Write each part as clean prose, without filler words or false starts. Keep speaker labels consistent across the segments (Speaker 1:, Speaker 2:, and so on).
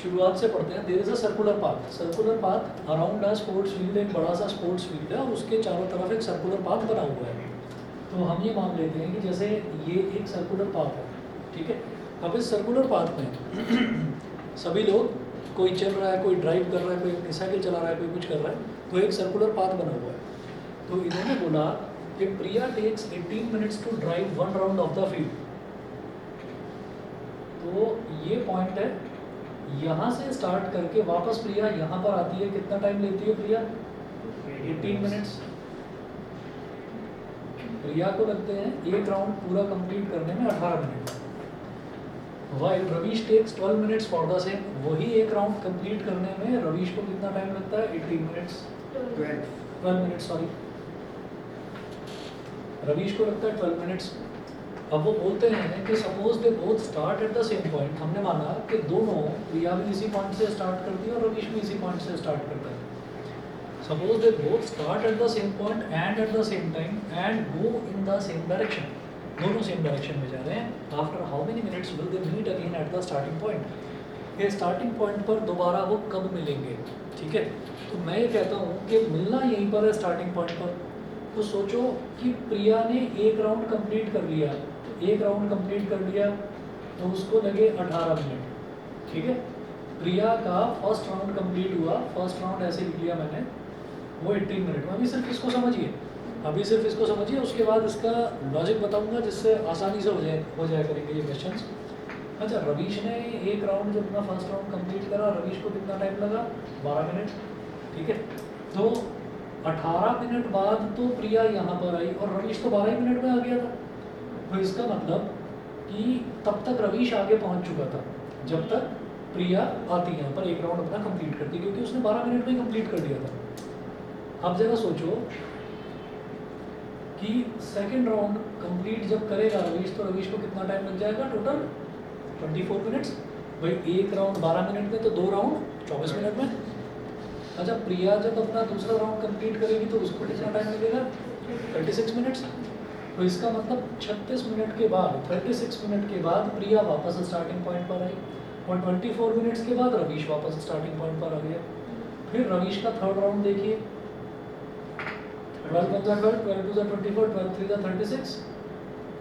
Speaker 1: शुरुआत से पढ़ते हैं। There is a circular path around a sports field, एक बड़ा सा स्पोर्ट्स फील्ड है और उसके चारों तरफ एक सर्कुलर पाथ बना हुआ है। तो हम ये मान लेते हैं कि जैसे ये एक सर्कुलर पाथ है, ठीक है। अब इस सर्कुलर पाथ में सभी लोग, कोई चल रहा है, कोई ड्राइव कर रहा है, कोई अपनी साइकिल चला रहा है, कोई कुछ कर रहा है, तो एक सर्कुलर पाथ बना हुआ है। तो इन्होंने बोला कि Priya takes 18 minutes to drive 1 round of the field. तो ये पॉइंट है, यहाँ से स्टार्ट करके वापस प्रिया यहाँ पर आती है, कितना टाइम लेती है प्रिया? 18 मिनट्स। प्रिया को लगते हैं एक राउंड पूरा कंप्लीट करने में 18 मिनट। While Ravish takes 12 minutes for the same, वही एक राउंड कंप्लीट करने में रवीश को कितना टाइम लगता है? 18 मिनट्स, 12 मिनट्स सॉरी, रवीश को लगता है 12 मिनट्स। अब वो बोलते हैं कि suppose they both start at the same point. हमने माना कि दोनों, प्रिया भी इसी पॉइंट से स्टार्ट करती है और रवीश भी इसी पॉइंट से स्टार्ट करता है। Suppose they both start at the same point and at the same time and go in the same direction, दोनों सेम डायरेक्शन में जा रहे हैं। After how many minutes will they meet again at the starting point. ये starting point पर दोबारा वो कब मिलेंगे, ठीक है। तो मैं ये कहता हूँ कि मिलना यहीं पर है स्टार्टिंग पॉइंट पर। तो सोचो कि प्रिया ने एक राउंड कंप्लीट कर लिया, तो एक राउंड कंप्लीट कर लिया तो उसको लगे 18 मिनट, ठीक है। प्रिया का फर्स्ट राउंड कंप्लीट हुआ, फर्स्ट राउंड ऐसे लिख लिया मैंने, वो 18 मिनट में। अभी सिर्फ इसको समझिए, अभी सिर्फ इसको समझिए, उसके बाद इसका लॉजिक बताऊंगा जिससे आसानी से हो जाया करेंगे ये क्वेश्चंस। अच्छा, रवीश ने एक राउंड जब अपना फर्स्ट राउंड कंप्लीट करा, रवीश को कितना टाइम लगा? 12 मिनट, ठीक है। तो 18 मिनट बाद तो प्रिया यहाँ पर आई और रवीश तो 12 ही मिनट में आ गया था। तो इसका मतलब कि तब तक रवीश आगे पहुँच चुका था जब तक प्रिया आती यहाँ पर एक राउंड अपना कंप्लीट करती, क्योंकि उसने 12 मिनट में ही कंप्लीट कर दिया था। अब जरा सोचो कि सेकेंड राउंड कंप्लीट जब करेगा रवीश, तो रवीश को कितना टाइम लग जाएगा? Total 24 minutes. भाई एक राउंड 12 मिनट में, तो दो राउंड 24 मिनट में। अच्छा, प्रिया जब अपना दूसरा राउंड कंप्लीट करेगी तो उसको कितना टाइम लगेगा? 36 मिनट्स। तो इसका मतलब 36 मिनट के बाद, 36 मिनट के बाद प्रिया वापस स्टार्टिंग पॉइंट पर आई और 24 मिनट्स के बाद रवीश वापस स्टार्टिंग पॉइंट पर आ गया। फिर रवीश का थर्ड राउंड देखिए, 12 1 12, 12 2 24, 12 3 36।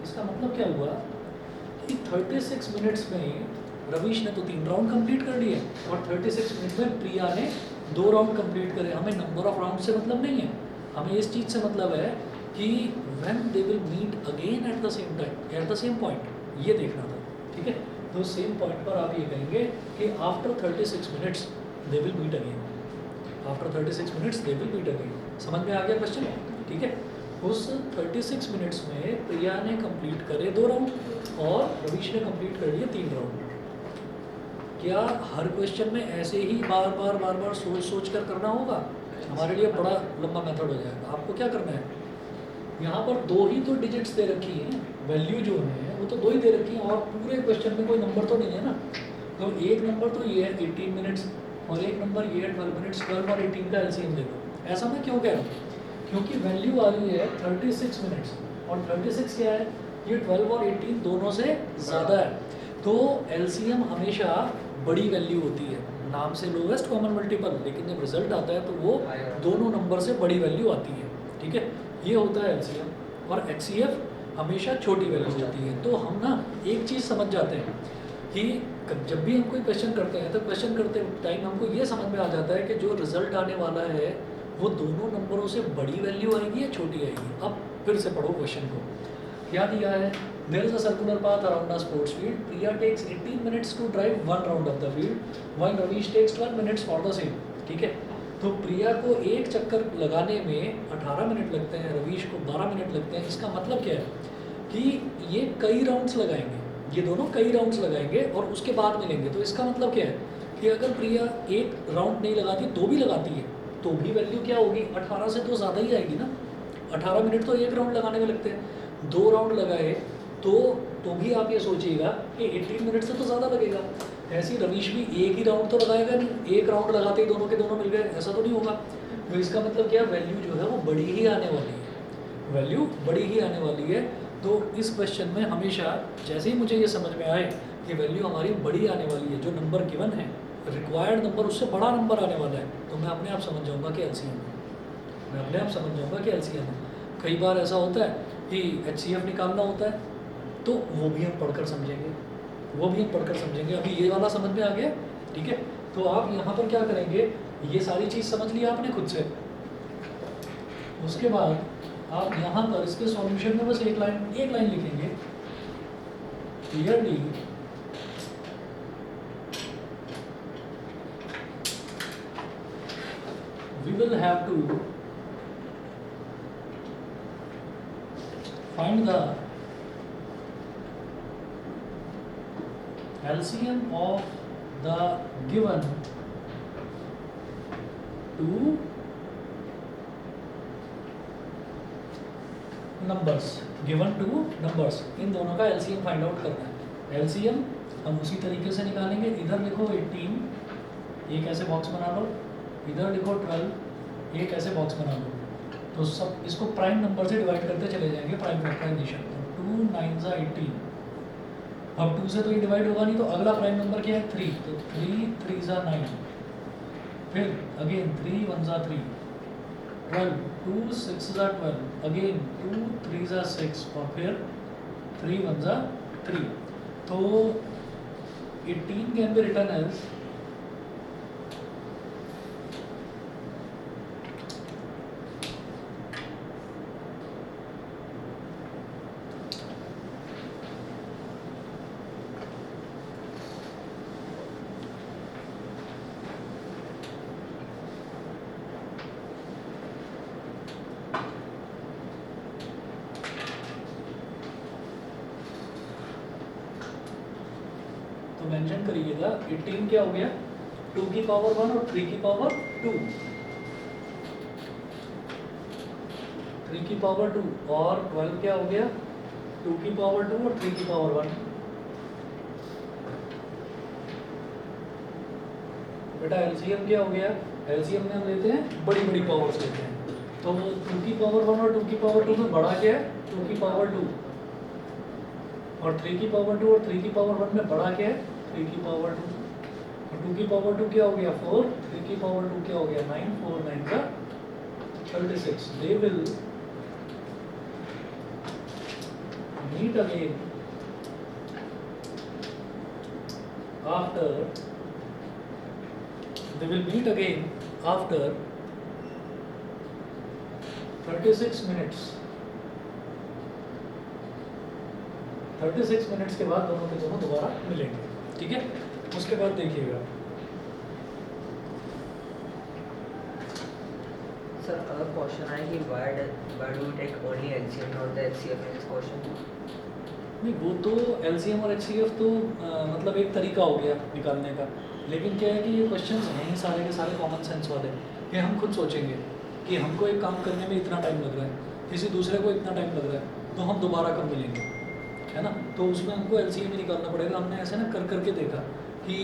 Speaker 1: इसका मतलब क्या हुआ कि 36 मिनट्स में रवीश ने तो 3 राउंड कंप्लीट कर लिए और 36 मिनट में प्रिया ने 2 राउंड कंप्लीट करे। हमें नंबर ऑफ राउंड से मतलब नहीं है, हमें इस चीज़ से मतलब है कि when they will meet again at the same time, at the same point, ये देखना था, ठीक है। तो सेम पॉइंट पर आप ये कहेंगे कि after 36 minutes they will meet again, after 36 minutes they will meet again. समझ में आ गया क्वेश्चन, ठीक है। उस 36 मिनट्स में प्रिया ने कंप्लीट करे 2 राउंड और रवीश ने कंप्लीट कर लिए 3 राउंड। क्या हर क्वेश्चन में ऐसे ही बार बार सोच कर करना होगा? हमारे लिए बड़ा लंबा मेथड हो जाएगा। आपको क्या करना है, यहाँ पर 2 ही तो डिजिट्स दे रखी हैं, वैल्यू जो है वो तो 2 ही दे रखी हैं और पूरे क्वेश्चन में कोई नंबर तो नहीं है ना। तो एक नंबर तो ये है 18 मिनट्स और एक नंबर ये है 12 मिनट्स। 12 और 18 का एलसीएम दे दो। ऐसा मैं क्यों कह रहा हूँ? क्योंकि वैल्यू आ रही है 36 मिनट्स और 36 क्या है? ये 12 और 18 दोनों से ज़्यादा है। तो एलसीएम हमेशा बड़ी वैल्यू होती है, नाम से लोवेस्ट कॉमन मल्टीपल, लेकिन जब रिजल्ट आता है तो वो दोनों नंबर से बड़ी वैल्यू आती है, ठीक है। ये होता है एलसीएम और एचसीएफ हमेशा छोटी वैल्यू होती है। तो हम ना एक चीज़ समझ जाते हैं कि जब भी हम कोई क्वेश्चन करते हैं तो क्वेश्चन करते टाइम हमको ये समझ में आ जाता है कि जो रिजल्ट आने वाला है वो दोनों नंबरों से बड़ी वैल्यू आएगी या छोटी आएगी। अब फिर से पढ़ो क्वेश्चन को, क्या दिया है? There is a circular path around a sports field, Priya takes 18 minutes to drive 1 round of the field while Ravish takes 12 minutes for the same, ठीक है। तो प्रिया को एक चक्कर लगाने में 18 मिनट लगते हैं, रवीश को 12 मिनट लगते हैं। इसका मतलब क्या है कि ये कई राउंड्स लगाएंगे, ये दोनों कई राउंड्स लगाएंगे और उसके बाद मिलेंगे। तो इसका मतलब क्या है कि अगर प्रिया एक राउंड नहीं लगाती, 2 भी लगाती है, तो भी वैल्यू क्या होगी? 18 से तो ज़्यादा ही आएगी ना। 18 मिनट तो एक राउंड लगाने में लगते हैं, 2 राउंड लगाए तो भी आप ये सोचिएगा कि 18 मिनट से तो ज़्यादा लगेगा। ऐसे ही रवीश भी एक ही राउंड तो लगाएगा नहीं, एक राउंड लगाते ही दोनों के दोनों मिल गए, ऐसा तो नहीं होगा। तो इसका मतलब क्या, वैल्यू जो है वो बड़ी ही आने वाली है, वैल्यू बड़ी ही आने वाली है। तो इस क्वेश्चन में हमेशा जैसे ही मुझे ये समझ में आए कि वैल्यू हमारी बड़ी आने वाली है, जो नंबर गिवन है रिक्वायर्ड नंबर उससे बड़ा नंबर आने वाला है तो मैं अपने आप समझ जाऊंगा कि एलसीएम है, मैं अपने आप समझ जाऊंगा कि एलसीएम है। कई बार ऐसा होता है कि एचसीएफ निकालना होता है तो वो भी हम पढ़कर समझेंगे, वो भी हम पढ़कर समझेंगे। अभी ये वाला समझ में आ गया, ठीक है। तो आप यहाँ पर क्या करेंगे, ये सारी चीज़ समझ लिया आपने खुद से, उसके बाद आप यहाँ पर इसके सॉल्यूशन में बस एक लाइन लिखेंगे, clearly we will have to find the LCM of the given two numbers, given two numbers, इन दोनों का LCM फाइंड आउट करना है। LCM हम उसी तरीके से निकालेंगे, इधर लिखो 18, एक ऐसे बॉक्स बना लो, इधर लिखो 12, एक ऐसे बॉक्स बना लो। तो सब इसको प्राइम नंबर से डिवाइड करते चले जाएंगे, प्राइम फैक्टराइजेशन। तो 2 9 ज़ा 18, अब 2 से तो ये डिवाइड होगा नहीं, तो अगला प्राइम नंबर क्या है 3, तो 3 3 ज़ा 9, फिर अगेन 3 1 ज़ा 3, 12 2 6 ज़ा 12, अगेन 2 3 ज़ा 6, और फिर 3 1 ज़ा 3। तो 18 can be written as mention करिएगा 18 क्या हो गया 2 की पावर 1 और 3 की पावर 2, 3 की पावर 2, और 12 क्या हो गया 2 की पावर 2 और 3 की पावर 1। बेटा एलसीएम क्या हो गया, एलसीएम में हम लेते हैं बड़ी बड़ी पावर्स लेते हैं, तो 2 की पावर 1 और 2 की पावर 2 में बड़ा क्या है 2 की पावर 2, और 3 की पावर 2 और 3 की पावर 1 में बड़ा क्या है 3 की पावर 2, और 2 की पावर 2 क्या हो गया 4, 3 की पावर 2 क्या हो गया 9, 4 9 का 36। They will meet again after 36 minutes। 36 minutes के बाद दोनों के दोनों दोबारा मिलेंगे, ठीक है। उसके बाद देखिएगा
Speaker 2: सर, अगर क्वेश्चन आए कि why do we take only LCM not the HCF in this question?
Speaker 1: नहीं, वो तो LCM और HCF तो मतलब एक तरीका हो गया निकालने का, लेकिन क्या है कि ये क्वेश्चंस हैं ही सारे के सारे कॉमन सेंस वाले, ये हम खुद सोचेंगे कि हमको एक काम करने में इतना टाइम लग रहा है, किसी दूसरे को इतना टाइम लग रहा है, तो हम दोबारा कब मिलेंगे, है ना। तो उसमें हमको LCM ही निकालना पड़ेगा। हमने ऐसे ना कर करके देखा कि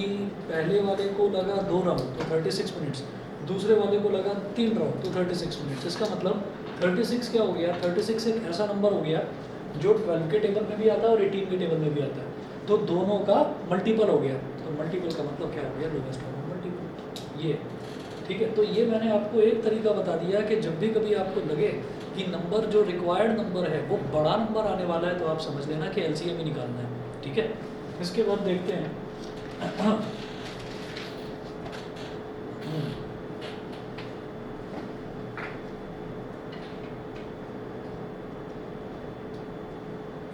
Speaker 1: पहले वाले को लगा 2 राउंड तो 36 मिनट्स, दूसरे वाले को लगा 3 राउंड तो 36 मिनट्स। इसका मतलब 36 क्या हो गया, 36 एक ऐसा नंबर हो गया जो 12 के टेबल में भी आता है और 18 के टेबल में भी आता है, तो दोनों का मल्टीपल हो गया। तो मल्टीपल का मतलब क्या हो गया, लोवेस्ट कॉमन मल्टीपल, ये ठीक है। तो ये मैंने आपको एक तरीका बता दिया कि जब भी कभी आपको लगे कि नंबर जो रिक्वायर्ड नंबर है वो बड़ा नंबर आने वाला है, तो आप समझ लेना कि LCM ही निकालना है, ठीक है। इसके बाद देखते हैं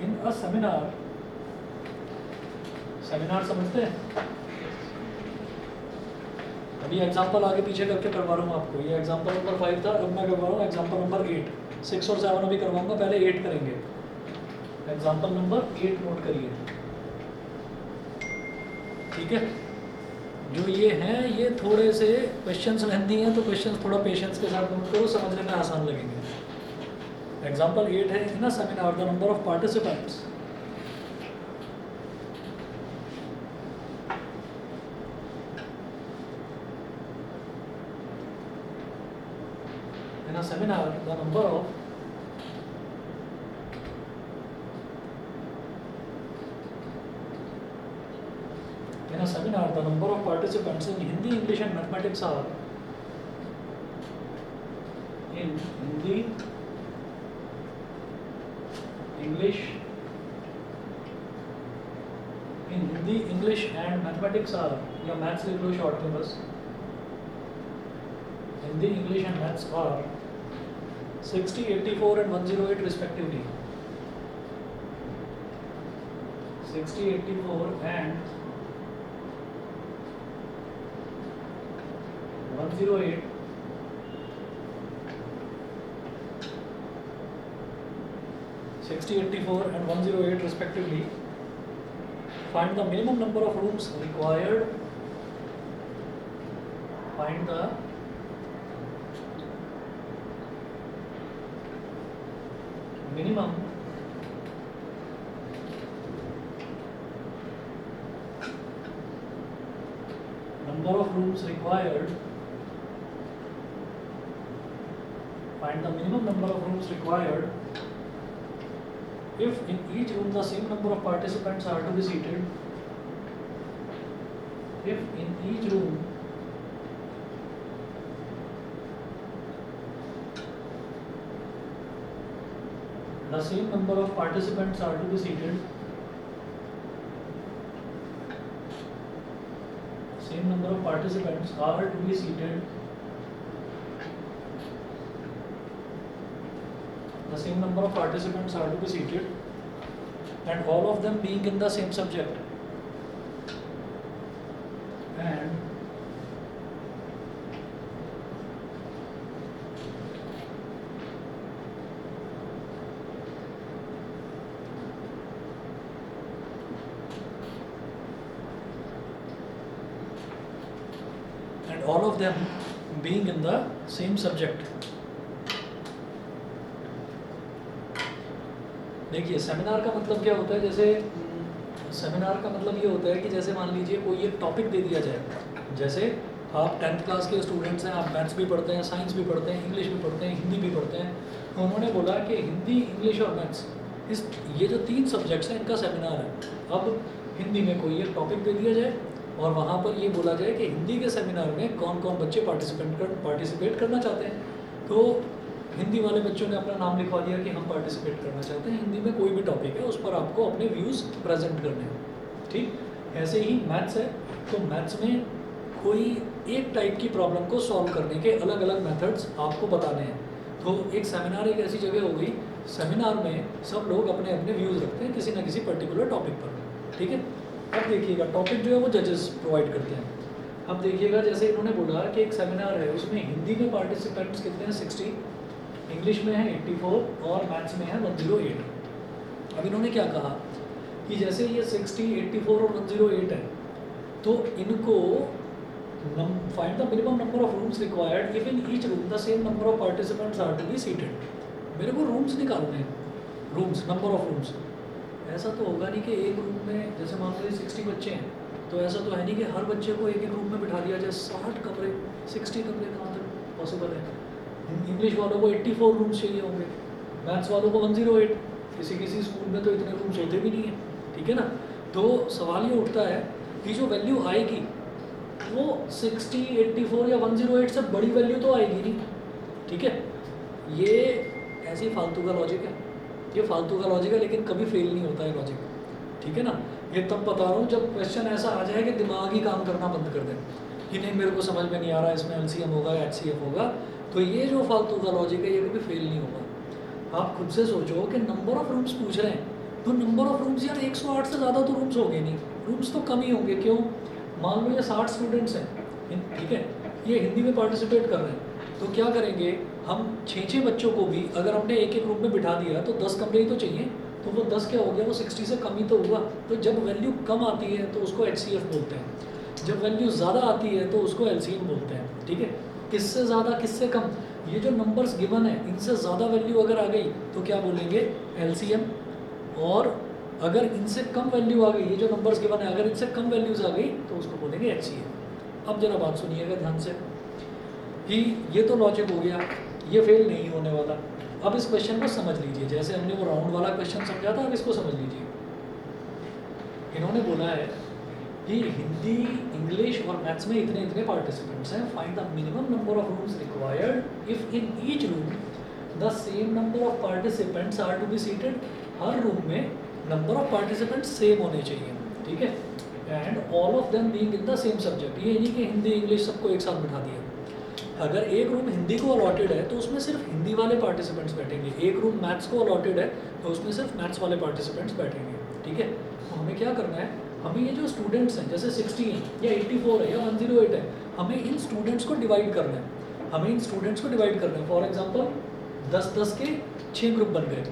Speaker 1: इन अ सेमिनार, सेमिनार समझते हैं। अभी एग्जांपल आगे पीछे करके करवा रहा हूँ आपको। ये एग्जांपल नंबर 5 था, अब मैं करवा रहा हूँ एग्जांपल नंबर 8। 6 और 7 अभी करवाऊंगा, पहले 8 करेंगे। एग्जांपल नंबर 8 नोट करिए, ठीक है। जो ये हैं ये थोड़े से क्वेश्चंस लेंदी हैं, तो क्वेश्चंस थोड़ा पेशेंस के साथ नोट करो, समझने में आसान लगेंगे। एग्जांपल 8 है in a seminar the number of participants in a seminar, the number of in a seminar seminar, the number of participants in Hindi, English and mathematics are in Hindi, English and mathematics are, या maths लिख लो short में बस, Hindi, English and maths are 60, 84 and 108 respectively. 60, 84 and 108 60, 84 and 108 respectively. Find the minimum number of rooms required. Find the minimum number of rooms required. Find the minimum number of rooms required if in each room the same number of participants are to be seated. If in each room the same number of participants are to be seated. Same number of participants are to be seated. The same number of participants are to be seated, and all of them being in the same subject. And all of them being in the same subject. देखिए seminar का मतलब क्या होता है, जैसे seminar का मतलब ये होता है कि जैसे मान लीजिए कोई एक टॉपिक दे दिया जाए, जैसे आप 10th क्लास के स्टूडेंट्स हैं, आप मैथ्स भी पढ़ते हैं, साइंस भी पढ़ते हैं, इंग्लिश भी पढ़ते हैं, हिंदी भी पढ़ते हैं, तो उन्होंने बोला कि हिंदी, इंग्लिश और मैथ्स इस ये जो 3 सब्जेक्ट्स हैं इनका सेमिनार है। अब हिंदी में कोई एक टॉपिक दे दिया जाए और वहाँ पर ये बोला जाए कि हिंदी के सेमिनार में कौन कौन बच्चे पार्टिसिपेट करना चाहते हैं, तो हिंदी वाले बच्चों ने अपना नाम लिखवा दिया कि हम पार्टिसिपेट करना चाहते हैं, हिंदी में कोई भी टॉपिक है उस पर आपको अपने व्यूज़ प्रेजेंट करने हैं। ठीक, ऐसे ही मैथ्स है, तो मैथ्स में कोई एक टाइप की प्रॉब्लम को सॉल्व करने के अलग अलग मेथड्स आपको बताने हैं। तो एक सेमिनार एक ऐसी जगह हो गई, सेमिनार में सब लोग अपने अपने व्यूज़ रखते हैं किसी न किसी पर्टिकुलर टॉपिक पर। ठीक है, अब देखिएगा टॉपिक जो है वो जजेस प्रोवाइड करते हैं। अब देखिएगा जैसे इन्होंने बोला कि एक सेमिनार है, उसमें हिंदी में पार्टिसिपेंट्स कितने हैं 60, इंग्लिश में है 84 और मैथ्स में है 108। अब इन्होंने क्या कहा कि जैसे ये 60, 84 और 108 है, तो इनको find the minimum number of rooms required if in each room the same number of participants are to be seated. मेरे को रूम्स निकालने हैं, रूम्स, नंबर ऑफ रूम्स। ऐसा तो होगा नहीं कि एक रूम में जैसे मान लीजिए 60 बच्चे हैं, तो ऐसा तो है नहीं कि हर बच्चे को एक एक रूम में बिठा दिया जाए। 60 कमरे, 60 कमरे कहाँ तक पॉसिबल है। इंग्लिश वालों को 84 रूम्स चाहिए होंगे, मैथ्स वालों को 108, किसी किसी स्कूल में तो इतने रूम्स होते भी नहीं हैं। ठीक है ना, तो सवाल ये उठता है कि जो वैल्यू आएगी वो 60, 84 या 108 से बड़ी वैल्यू तो आएगी नहीं। ठीक है, ये ऐसी फालतू का लॉजिक है, ये फालतू का लॉजिक है, लेकिन कभी फेल नहीं होता है लॉजिक। ठीक है ना, ये तब बता रहा हूँ जब क्वेश्चन ऐसा आ जाए कि दिमाग ही काम करना बंद कर दे कि नहीं मेरे को समझ में नहीं आ रहा, इसमें LCM होगा या HCF होगा, तो ये जो फालतू का लॉजिक है ये कभी फेल नहीं होगा। आप खुद से सोचो कि नंबर ऑफ रूम्स पूछ रहे हैं, तो नंबर ऑफ रूम्स यार 108 से ज़्यादा तो रूम्स होंगे नहीं, रूम्स तो कम ही होंगे। क्यों, मान लो ये 60 स्टूडेंट्स हैं, ठीक है, ये हिंदी में पार्टिसिपेट कर रहे हैं, तो क्या करेंगे हम 6-6 बच्चों को भी अगर हमने एक एक रूम में बिठा दिया तो 10 कमरे ही तो चाहिए, तो वो 10 क्या हो गया, वो 60 से कम ही तो हुआ। तो जब वैल्यू कम आती है तो उसको HCF बोलते हैं, जब वैल्यू ज़्यादा आती है तो उसको LCM बोलते हैं। ठीक है, किससे ज़्यादा किससे कम, ये जो नंबर्स गिवन है इनसे ज़्यादा वैल्यू अगर आ गई तो क्या बोलेंगे LCM, और अगर इनसे कम वैल्यू आ गई, ये जो नंबर्स गिवन है अगर इनसे कम वैल्यूज़ आ गई तो उसको बोलेंगे HCF। अब जरा बात सुनिएगा ध्यान से कि ये तो लॉजिक हो गया, ये फेल नहीं होने वाला। अब इस क्वेश्चन को समझ लीजिए, जैसे हमने वो राउंड वाला क्वेश्चन समझा था, अब इसको समझ लीजिए। इन्होंने बोला है कि हिंदी, इंग्लिश और मैथ्स में इतने इतने पार्टिसिपेंट्स हैं, find the minimum number of rooms required if in each room the same number of participants are to be seated. हर रूम में नंबर ऑफ पार्टिसिपेंट्स सेम होने चाहिए, ठीक है, and all of them being in the same subject. ये नहीं कि Hindi English सबको एक साथ बिठा दिया। अगर एक रूम हिंदी को अलॉटेड है तो उसमें सिर्फ हिंदी वाले पार्टिसिपेंट्स बैठेंगे, एक रूम मैथ्स को अलॉटेड है तो उसमें सिर्फ मैथ्स वाले पार्टिसिपेंट्स बैठेंगे, ठीक है। तो हमें क्या करना है, हमें ये जो स्टूडेंट्स हैं जैसे 60 हैं या 84 है या 108 है, हमें इन स्टूडेंट्स को डिवाइड करना है, हमें इन स्टूडेंट्स को डिवाइड करना है। फॉर एग्जांपल 10-10 के 6 ग्रुप बन गए,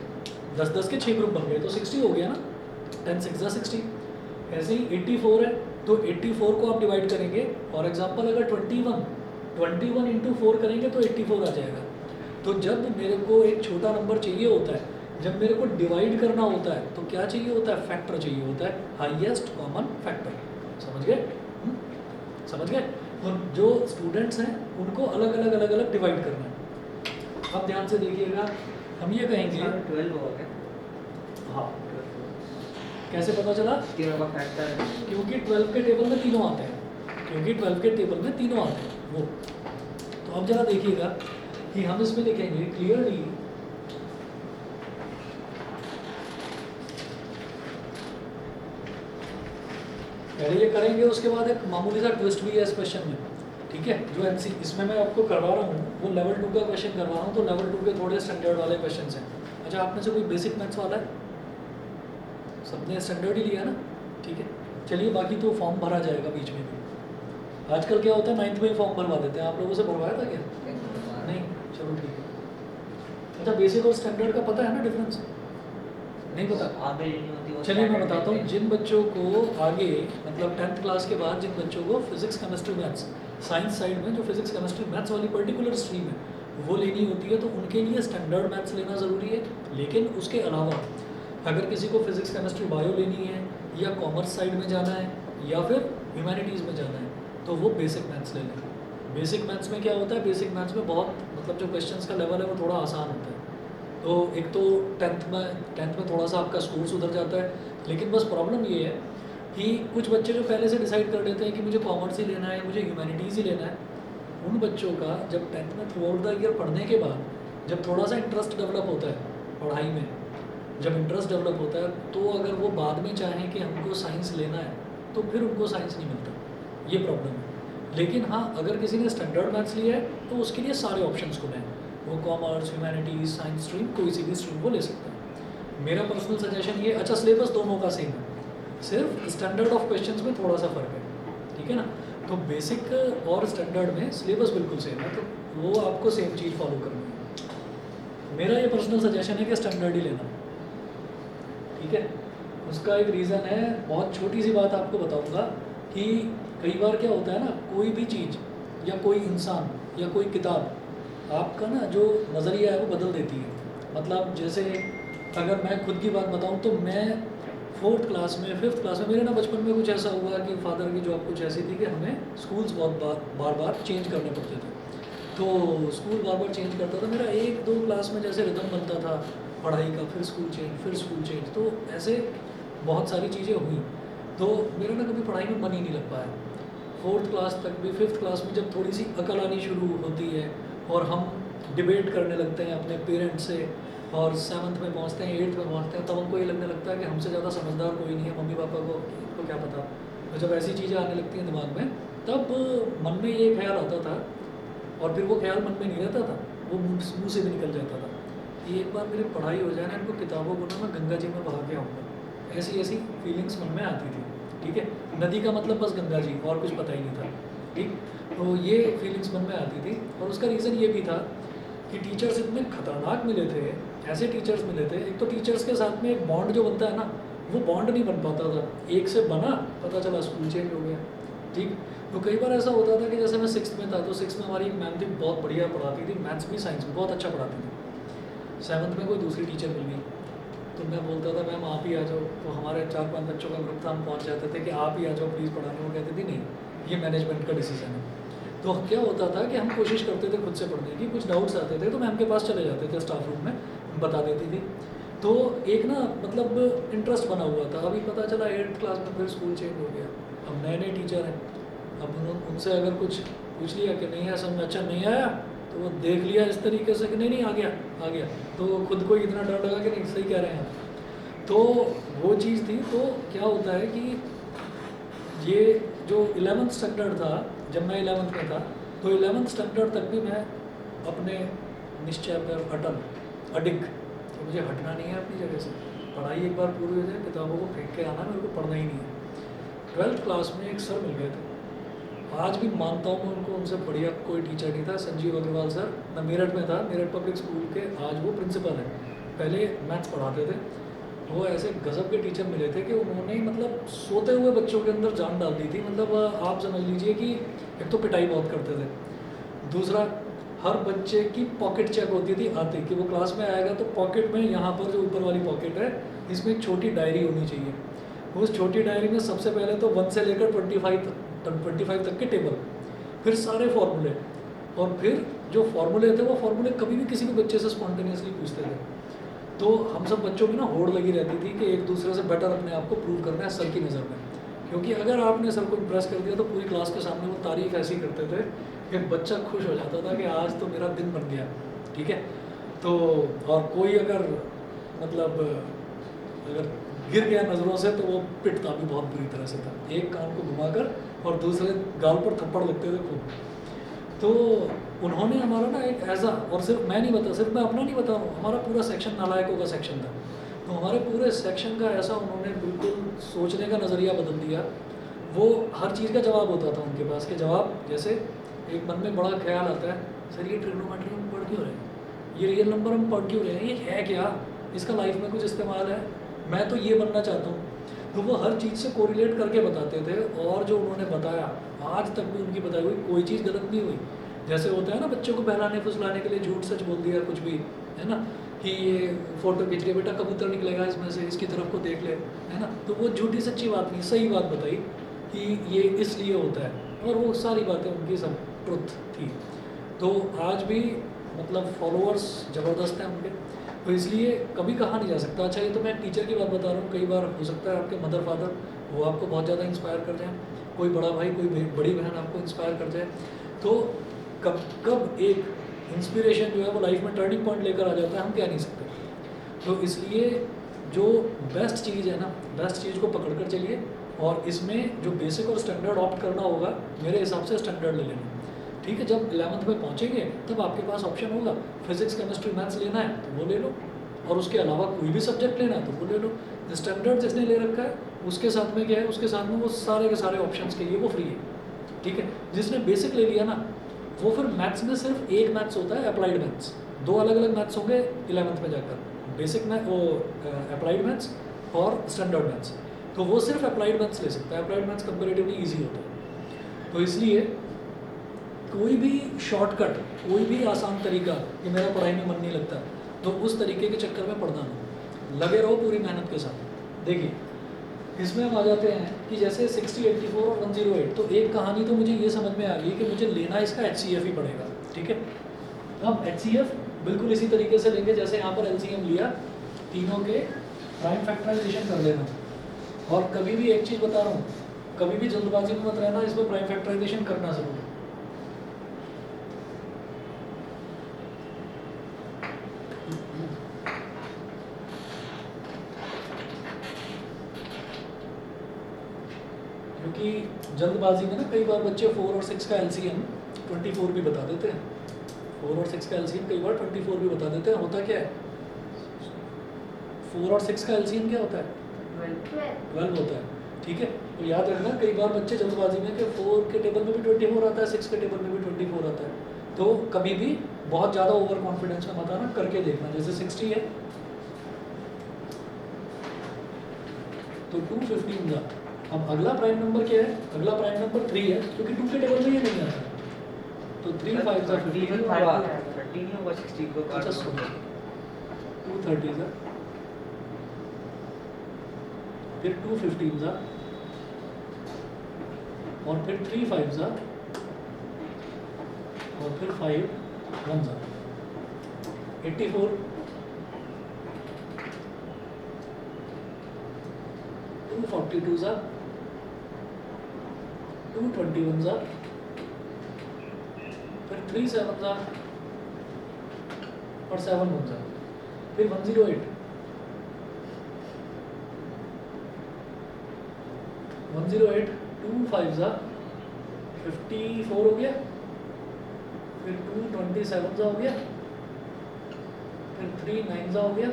Speaker 1: 10-10 के 6 ग्रुप बन गए तो 60 हो गया ना, 10 6 60। ऐसे ही 84 है तो 84 को आप डिवाइड करेंगे। फॉर एग्जांपल अगर 21 इंटू 4 करेंगे तो 84 आ जाएगा। तो जब मेरे को एक छोटा नंबर चाहिए होता है, जब मेरे को डिवाइड करना होता है तो क्या चाहिए होता है, फैक्टर चाहिए होता है, हाईएस्ट कॉमन फैक्टर। समझ गए? समझ गए? और जो स्टूडेंट्स हैं उनको अलग अलग अलग अलग डिवाइड करना है। अब ध्यान से देखिएगा, हम ये कहेंगे
Speaker 2: 12 हो गया।
Speaker 1: हाँ, कैसे पता चला?
Speaker 2: तीनों का फैक्टर,
Speaker 1: क्योंकि 12 के टेबल में तीनों आते हैं, क्योंकि 12 के टेबल में तीनों आते हैं वो। तो अब जरा देखिएगा कि हम इसमें लिखेंगे क्लियरली पहले ये करेंगे, उसके बाद एक मामूली सा ट्विस्ट भी है इस क्वेश्चन में, ठीक है। जो एमसी इसमें मैं आपको करवा रहा हूँ वो लेवल 2 का क्वेश्चन करवा रहा हूँ, तो लेवल 2 के थोड़े स्टैंडर्ड वाले क्वेश्चन हैं। अच्छा, आप में से कोई बेसिक मैथ्स वाला है? सबने स्टैंडर्ड ही लिया ना, ठीक है। चलिए, बाकी तो फॉर्म भरा जाएगा बीच में भी। आजकल क्या होता है, 9th में ही फॉर्म भरवा देते हैं। आप लोगों से भरवाया था क्या? नहीं, चलो ठीक है। अच्छा, बेसिक और स्टैंडर्ड का पता है ना डिफरेंस? नहीं पता?
Speaker 2: आगे नहीं होती वो।
Speaker 1: चलिए मैं बताता हूँ। जिन बच्चों को आगे मतलब 10th क्लास के बाद जिन बच्चों को physics chemistry maths, science side में जो फिजिक्स केमिस्ट्री मैथ्स वाली पर्टिकुलर स्ट्रीम है वो लेनी होती है, तो उनके लिए स्टैंडर्ड मैथ्स लेना ज़रूरी है। लेकिन उसके अलावा अगर किसी को फिजिक्स केमिस्ट्री बायो लेनी है या कॉमर्स साइड में जाना है या फिर ह्यूमैनिटीज़ में जाना है तो वो बेसिक मैथ्स ले लें। बेसिक मैथ्स में क्या होता है, बेसिक मैथ्स में बहुत मतलब जो क्वेश्चंस का लेवल है वो थोड़ा आसान होता है। तो एक तो 10th में थोड़ा सा आपका स्कोर सुधर जाता है। लेकिन बस प्रॉब्लम ये है कि कुछ बच्चे जो पहले से डिसाइड कर लेते हैं कि मुझे कॉमर्स ही लेना है, मुझे ह्यूमैनिटीज़ ही लेना है, उन बच्चों का जब 10th में थ्रू आउट द ईयर पढ़ने के बाद जब थोड़ा सा इंटरेस्ट डेवलप होता है पढ़ाई में, जब इंटरेस्ट डेवलप होता है तो अगर वो बाद में चाहें कि हमको साइंस लेना है तो फिर उनको साइंस नहीं मिलता, ये प्रॉब्लम है। लेकिन हाँ, अगर किसी ने स्टैंडर्ड मैथ्स लिया है तो उसके लिए सारे ऑप्शंस खुले हैं, वो कॉमर्स, ह्यूमैनिटीज़, साइंस स्ट्रीम, कोई सी भी स्ट्रीम को ले सकता है। मेरा पर्सनल सजेशन ये, अच्छा सिलेबस दोनों का सेम है, सिर्फ स्टैंडर्ड ऑफ क्वेश्चंस में थोड़ा सा फ़र्क है, ठीक है ना। तो बेसिक और स्टैंडर्ड में सिलेबस बिल्कुल सेम है, तो वो आपको सेम चीज़ फॉलो करनी है। मेरा ये पर्सनल सजेशन है कि स्टैंडर्ड ही लेना, ठीक है। उसका एक रीज़न है, बहुत छोटी सी बात आपको बताऊंगा कि कई बार क्या होता है ना, कोई भी चीज़ या कोई इंसान या कोई किताब आपका ना जो नज़रिया है वो बदल देती है। मतलब जैसे अगर मैं खुद की बात बताऊं तो मैं 4th क्लास में 5th क्लास में मेरे ना बचपन में कुछ ऐसा हुआ कि फादर की जॉब कुछ ऐसी थी कि हमें स्कूल्स बहुत बार चेंज करने पड़ते थे। तो स्कूल बार चेंज करता था, मेरा 1-2 क्लास में जैसे रिदम बनता था पढ़ाई का, फिर स्कूल चेंज, तो ऐसे बहुत सारी चीज़ें हुई। तो मेरा ना कभी पढ़ाई में मन ही नहीं लग पाया। 4th क्लास तक भी, 5th क्लास में जब थोड़ी सी अकल आनी शुरू होती है और हम डिबेट करने लगते हैं अपने पेरेंट्स से, और 7th में पहुंचते हैं, 8th में पहुंचते हैं, तब हमको ये लगने लगता है कि हमसे ज़्यादा समझदार कोई नहीं है, मम्मी पापा को क्या पता। तो जब ऐसी चीज़ें आने लगती हैं दिमाग में, तब मन में ये ख्याल आता था, और फिर वो ख्याल मन में नहीं रहता था, वो मुँह से भी निकल जाता था कि एक बार मेरी पढ़ाई हो जाए ना, इनको किताबों को ना मैं गंगा जी में बहा के आऊँगा। ऐसी फीलिंग्स मन में आती थी, ठीक है। नदी का मतलब बस गंगा जी, और कुछ पता ही नहीं था, ठीक। तो ये फीलिंग्स मन में आती थी, और उसका रीज़न ये भी था कि टीचर्स इतने खतरनाक मिले थे, ऐसे टीचर्स मिले थे। एक तो टीचर्स के साथ में एक बॉन्ड जो बनता है ना, वो बॉन्ड नहीं बन पाता था। एक से बना, पता चला स्कूल चेंज हो गया, ठीक। तो कई बार ऐसा होता था कि जैसे मैं 6th में था, तो 6th में हमारी एक मैम थी, बहुत बढ़िया पढ़ाती थी, मैथ्स भी साइंस भी बहुत अच्छा पढ़ाती थी। 7th में कोई दूसरी टीचर मिल गई, तो मैं बोलता था मैम आप ही आ जाओ, तो हमारे 4-5 बच्चों का ग्रुप था, हम पहुंच जाते थे कि आप ही आ जाओ प्लीज़ पढ़ाने। वो कहती थी नहीं, ये मैनेजमेंट का डिसीजन है। तो क्या होता था कि हम कोशिश करते थे खुद से पढ़ने की, कुछ डाउट्स आते थे तो मैम के पास चले जाते थे, स्टाफ रूम में बता देती थी। तो एक ना मतलब इंटरेस्ट बना हुआ था। अभी पता चला 8th क्लास में फिर स्कूल चेंज हो गया। अब नए नए टीचर हैं, अब उनसे अगर कुछ पूछ लिया कि नहीं है समझ अच्छा नहीं आया, तो वो देख लिया इस तरीके से कि नहीं नहीं आ गया, तो खुद को इतना डर लगा कि नहीं सही कह रहे हैं आप। तो वो चीज़ थी। तो क्या होता है कि ये जो 11th स्टैंडर्ड था, जब मैं 11th में था, तो 11th स्टैंडर्ड तक भी मैं अपने निश्चय पर अडिग कि मुझे हटना नहीं है अपनी जगह से, पढ़ाई एक बार पूरी हो जाए किताबों को फेंक के आना, मेरे को पढ़ना ही नहीं है। 12th क्लास में एक सर मिल गए थे, आज भी मानता हूँ मैं उनको, उनसे बढ़िया कोई टीचर नहीं था, संजीव अग्रवाल सर। मैं मेरठ में था, मेरठ पब्लिक स्कूल के, आज वो प्रिंसिपल हैं, पहले मैथ्स पढ़ाते थे। वो ऐसे गजब के टीचर मिले थे कि उन्होंने मतलब सोते हुए बच्चों के अंदर जान डाल दी थी। मतलब आप समझ लीजिए कि एक तो पिटाई बहुत करते थे, दूसरा हर बच्चे की पॉकेट चेक होती थी आते कि वो क्लास में आएगा तो पॉकेट में यहाँ पर जो ऊपर वाली पॉकेट है इसमें एक छोटी डायरी होनी चाहिए। उस छोटी डायरी में सबसे पहले तो 1 से लेकर 25 तक के टेबल, फिर सारे फॉर्मूले, और फिर जो फॉर्मूले थे वो फॉर्मूले कभी भी किसी भी बच्चे से स्पॉन्टेनियसली पूछते थे। तो हम सब बच्चों में ना होड़ लगी रहती थी कि एक दूसरे से बेटर अपने आप को प्रूव करना है सर की नज़र में, क्योंकि अगर आपने सर को इम्प्रेस कर दिया तो पूरी क्लास के सामने वो तारीफ ऐसी करते थे कि बच्चा खुश हो जाता था कि आज तो मेरा दिन बन गया, ठीक है। तो और कोई अगर मतलब अगर गिर गया नज़रों से तो वो पिटता भी बहुत बुरी तरह से था, एक कान को घुमाकर और दूसरे गाल पर थप्पड़ लगते थे खूब। तो उन्होंने हमारा ना एक ऐसा, और सिर्फ मैं नहीं बता, सिर्फ मैं अपना नहीं बता रहा हूँ, हमारा पूरा सेक्शन नालायकों का सेक्शन था, तो हमारे पूरे सेक्शन का ऐसा उन्होंने बिल्कुल सोचने का नज़रिया बदल दिया। वो हर चीज़ का जवाब होता था उनके पास, के जवाब जैसे एक मन में बड़ा ख्याल आता है, सर ये ट्रिग्नोमेट्री हम पढ़ क्यों रहे हैं, ये रियल नंबर हम पढ़ क्यों रहे हैं, ये है क्या, इसका लाइफ में कुछ इस्तेमाल है, मैं तो ये बनना चाहता हूँ। तो वो हर चीज़ से कोरिलेट करके बताते थे, और जो उन्होंने बताया आज तक भी उनकी बताई हुई कोई चीज़ गलत नहीं हुई। जैसे होता है ना बच्चों को बहलाने फुसलाने के लिए झूठ सच बोल दिया कुछ भी, है ना, कि ये फ़ोटो खींच के बेटा कबूतर निकलेगा इसमें से, इसकी तरफ को देख ले, है ना, तो वो झूठी सच्ची बात नहीं, सही बात बताई कि ये इसलिए होता है, और वो सारी बातें उनकी सब ट्रुथ थी। तो आज भी मतलब फॉलोअर्स ज़बरदस्त हैं उनके, तो इसलिए कभी कहा नहीं जा सकता। अच्छा ये तो मैं टीचर की बात बता रहा हूँ, कई बार हो सकता है आपके मदर फादर वो आपको बहुत ज़्यादा इंस्पायर कर जाएँ, कोई बड़ा भाई कोई बड़ी बहन आपको इंस्पायर कर जाए, तो कब कब एक इंस्पिरेशन जो है वो लाइफ में टर्निंग पॉइंट लेकर आ जाता है हम कह नहीं सकते। तो इसलिए जो बेस्ट चीज़ है ना, बेस्ट चीज़ को पकड़ कर चलिए, और इसमें जो बेसिक और स्टैंडर्ड ऑप्ट करना होगा मेरे हिसाब से स्टैंडर्ड ले लेना, ठीक है। जब 11th में पहुँचेंगे तब आपके पास ऑप्शन होगा, फिजिक्स केमिस्ट्री मैथ्स लेना है तो वो ले लो, और उसके अलावा कोई भी सब्जेक्ट लेना है तो वो ले लो। स्टैंडर्ड जिसने ले रखा है उसके साथ में क्या है, उसके साथ में वो सारे के सारे ऑप्शंस के लिए वो फ्री है, ठीक है। जिसने बेसिक ले लिया ना वो फिर मैथ्स में सिर्फ एक मैथ्स होता है अप्लाइड मैथ्स, दो अलग अलग मैथ्स होंगे 11th में जाकर, बेसिक मैथ वो अप्लाइड मैथ्स और स्टैंडर्ड मैथ्स, तो वो सिर्फ अप्लाइड मैथ्स ले सकता है। अप्लाइड मैथ्स कंपेरेटिवली ईजी होता है, तो इसलिए कोई भी शॉर्टकट, कोई भी आसान तरीका कि मेरा पढ़ाई में मन नहीं लगता, तो उस तरीके के चक्कर में पढ़ना नहीं, लगे रहो पूरी मेहनत के साथ। देखिए इसमें हम आ जाते हैं कि जैसे 60, 84 और 108, तो एक कहानी तो मुझे ये समझ में आ गई कि मुझे लेना इसका HCF ही पड़ेगा, ठीक है। अब HCF बिल्कुल इसी तरीके से लेंगे जैसे यहाँ पर LCM लिया, तीनों के प्राइम फैक्टराइजेशन कर लेना, और कभी भी एक चीज़ बता रहा हूँ, कभी भी जल्दबाजी में मत रहना, इसमें प्राइम फैक्टराइजेशन करना जरूर है। क्योंकि जल्दबाजी में ना कई बार बच्चे 4 और 6 का LCM 24 भी बता देते हैं, 4 और 6 का LCM कई बार 24 भी बता देते हैं। होता क्या है, 4 और 6 का LCM क्या होता है, 12 होता है, ठीक है। तो याद रखना कई बार बच्चे जल्दबाजी में कि 4 के टेबल में भी 24 आता है, 6 के टेबल में भी 24 आता है, तो कभी भी बहुत ज़्यादा ओवर कॉन्फिडेंस में मत आना, करके देखना। जैसे 60 है तो 215 का, अब अगला प्राइम नंबर क्या है, अगला प्राइम नंबर 3 है, क्योंकि 2 के टेबल में ये नहीं आता, तो 3 5 का 15
Speaker 2: 13 होगा 16 को काट
Speaker 1: अच्छा
Speaker 2: दो।
Speaker 1: 230 का, फिर 215 का, और फिर 3 5 का, और फिर 5 1 का, 84 242 का, 2 21 जा, फिर 3 7 जा और 7 1 जा, फिर 108 108 2 5 जा 54 हो गया, फिर 2 27 जा हो गया, फिर 3 9 जा हो गया,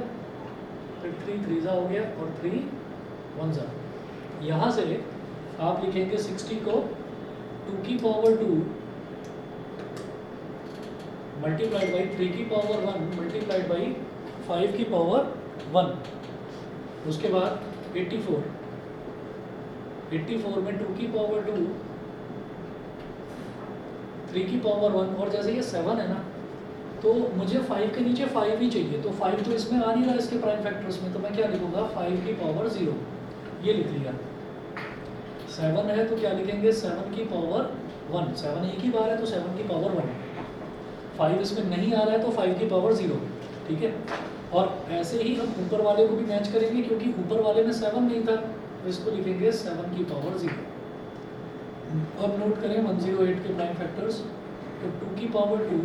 Speaker 1: फिर 3 3 जा हो गया और 3 1 जा। यहाँ से आप लिखेंगे 60 को 2 की पावर 2 मल्टीप्लाइड बाई 3 की पावर 1 मल्टीप्लाइड बाई 5 की पावर 1, उसके बाद 84 में 2 की पावर 2 3 की पावर 1, और जैसे ये 7 है ना तो मुझे 5 के नीचे 5 ही चाहिए, तो 5 तो इसमें आ नहीं रहा इसके प्राइम फैक्टर्स में, तो मैं क्या लिखूंगा 5 की पावर 0, ये लिख लिया। 7 है तो क्या लिखेंगे 7 की पावर 1, 7 एक ही बार है तो 7 की पावर 1, 5 इसमें नहीं आ रहा है तो 5 की पावर 0, ठीक है। और ऐसे ही हम ऊपर वाले को भी मैच करेंगे क्योंकि ऊपर वाले में 7 नहीं था, तो इसको लिखेंगे 7 की पावर 0। अब नोट करें 108 के प्राइम फैक्टर्स, तो 2 की पावर 2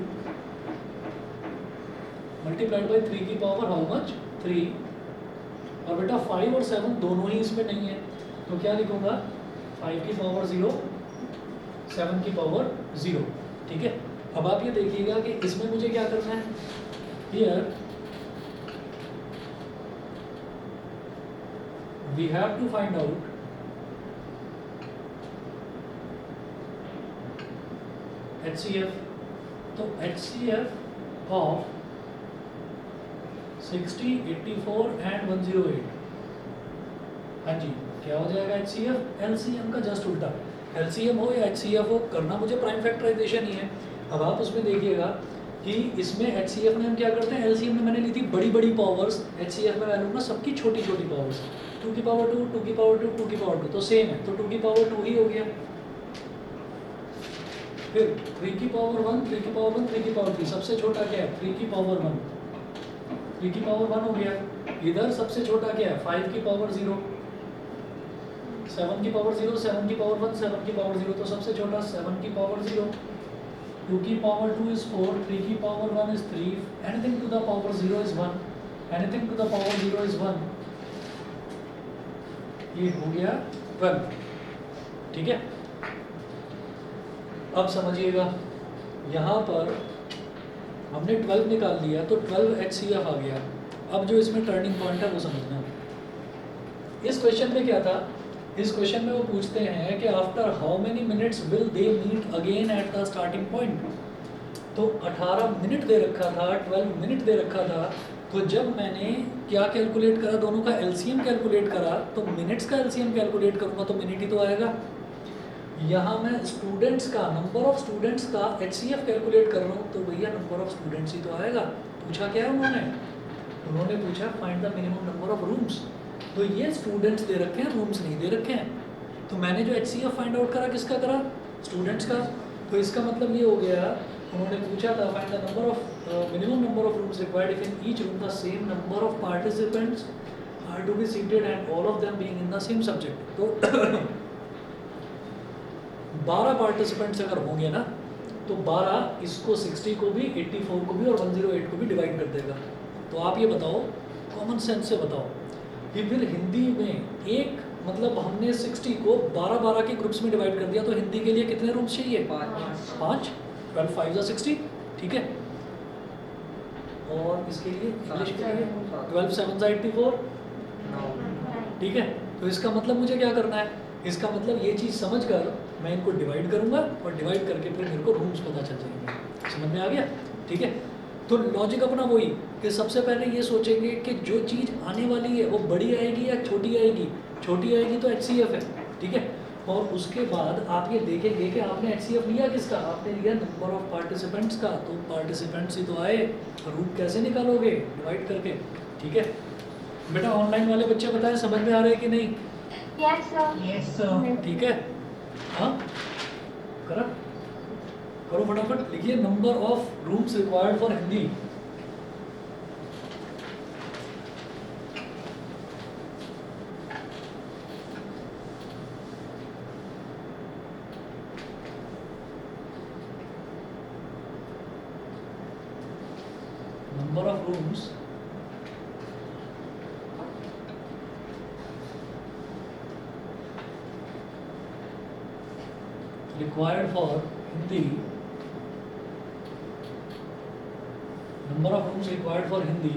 Speaker 1: मल्टीप्लाइड बाई 3 की पावर हाउ मच 3, और बेटा 5 और 7 दोनों ही इसमें नहीं है, तो क्या लिखूंगा 5 की पावर 0 7 की पावर 0, ठीक है। अब आप ये देखिएगा कि इसमें मुझे क्या करना है, here we have to find out HCF, तो HCF ऑफ 60 84 एंड 108, हाँ जी क्या हो जाएगा HCF, LCM का जस्ट उल्टा, LCM हो या HCF हो करना मुझे प्राइम फैक्टराइजेशन ही है। अब आप उसमें देखिएगा कि इसमें HCF में हम क्या करते हैं, LCM में मैंने ली थी बड़ी बड़ी पावर्स, HCF में मैं लूँगा सबकी छोटी छोटी पावर्स, 2 की पावर 2 2 की पावर 2 2 की पावर 2, तो सेम है, तो 2 की पावर 2 ही हो गया, फिर 3 की पावर 1 3 की पावर 1 3 की पावर 3, सबसे छोटा क्या है 3 की पावर 1, 3 की पावर 1 हो गया। इधर सबसे छोटा क्या है 5 की पावर 0, 7 की पावर 0 7 की पावर 1 7 की पावर 0, तो सबसे छोटा 7 की पावर 0, 2 की पावर 2 is 4, 3 की power 1 is 3, anything to the power 0 is 1, anything to the power 0 is 1, ये हो गया 12, ठीक है। अब समझिएगा यहाँ पर हमने 12 निकाल लिया तो 12 HCF आ गया। अब जो इसमें टर्निंग पॉइंट है वो समझना। इस क्वेश्चन में क्या था, इस क्वेश्चन में वो पूछते हैं कि after how many minutes will they meet again at the starting point. तो 18 मिनट दे रखा था, 12 मिनट दे रखा था, तो जब मैंने क्या कैलकुलेट करा, दोनों का LCM कैलकुलेट करा, तो मिनट्स का LCM कैलकुलेट करूँगा तो मिनट ही तो आएगा। यहाँ मैं स्टूडेंट्स का, नंबर ऑफ स्टूडेंट्स का HCF कैलकुलेट कर रहा हूँ तो भैया नंबर ऑफ स्टूडेंट्स ही तो आएगा। पूछा क्या है उन्होंने पूछा find the minimum number of rooms, तो ये स्टूडेंट्स दे रखे हैं, रूम्स नहीं दे रखे हैं। तो मैंने जो HCF फाइंड आउट करा किसका करा, स्टूडेंट्स का। तो इसका मतलब ये हो गया, उन्होंने पूछा था find the number of minimum number of rooms required if in each room the same number of participants are to be seated and all of them being in the same subject. तो 12 participants अगर होंगे ना तो 12 इसको 60 को भी 84 को भी और 108 को भी डिवाइड कर देगा। तो आप ये बताओ कॉमन सेंस से बताओ कि फिर हिंदी में एक मतलब हमने 60 को 12-12 के ग्रुप्स में डिवाइड कर दिया तो हिंदी के लिए कितने रूम्स चाहिए, 5, 12 5 जा 60, ठीक है। और इसके लिए इंग्लिश के लिए 12 7 जा 84, ठीक है। तो इसका मतलब मुझे क्या करना है, इसका मतलब ये चीज़ समझकर मैं इनको डिवाइड करूंगा और डिवाइड करके फिर मेरे को रूम्स पता चल जाएंगे। समझ में आ गया, ठीक है। तो लॉजिक अपना वही कि सबसे पहले ये सोचेंगे कि जो चीज़ आने वाली है वो बड़ी आएगी या छोटी आएगी। छोटी आएगी तो HCF है, ठीक है। और उसके बाद आप ये देखेंगे कि आपने HCF लिया किसका, आपने लिया नंबर ऑफ पार्टिसिपेंट्स का। तो पार्टिसिपेंट्स ही तो आए, रूम कैसे निकालोगे, डिवाइड करके, ठीक है। बेटा ऑनलाइन वाले बच्चे बताएं समझ में आ रहे हैं कि नहीं?
Speaker 3: Yes sir.
Speaker 1: ठीक है, हाँ करो करो फटाफट लिखिए number of rooms required for Hindi. number of rooms required for Hindi, number of rooms required for Hindi,